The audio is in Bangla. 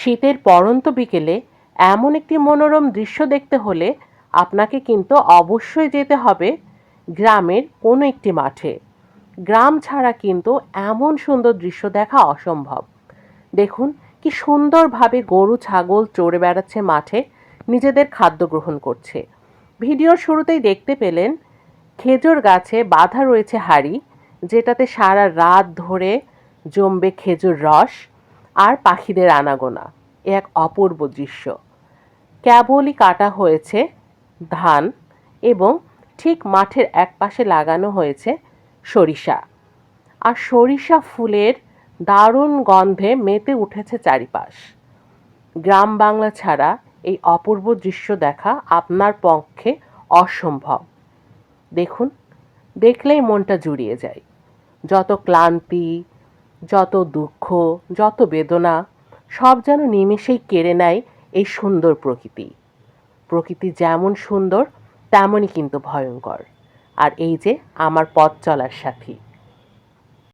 শীতের পড়ন্ত বিকেলে এমন একটি মনোরম দৃশ্য দেখতে হলে আপনাকে কিন্তু অবশ্যই যেতে হবে গ্রামের কোনো একটি মাঠে। গ্রাম ছাড়া কিন্তু এমন সুন্দর দৃশ্য দেখা অসম্ভব। দেখুন কি সুন্দরভাবে গরু ছাগল চড়ে বেড়াচ্ছে মাঠে, নিজেদের খাদ্য গ্রহণ করছে। ভিডিওর শুরুতেই দেখতে পেলেন খেজুর গাছে বাঁধা রয়েছে হাঁড়ি, যেটাতে সারা রাত ধরে জমবে খেজুর রস আর পাখিদের আনাগোনা। এ এক অপূর্ব দৃশ্য। কেবলই কাটা হয়েছে ধান এবং ঠিক মাঠের একপাশে লাগানো হয়েছে সরিষা। আর সরিষা ফুলের দারুণ গন্ধে মেতে উঠেছে চারিপাশ। গ্রাম বাংলা ছাড়া এই অপূর্ব দৃশ্য দেখা আপনার পক্ষে অসম্ভব। দেখুন, দেখলেই মনটা জুড়িয়ে যায়। যত ক্লান্তি, যত দুঃখ, যত বেদনা সব যেন নিমেষেই কেড়ে নেয় এই সুন্দর প্রকৃতি। প্রকৃতি যেমন সুন্দর তেমনই কিন্তু ভয়ঙ্কর। আর এই যে আমার পথ চলার সাথী।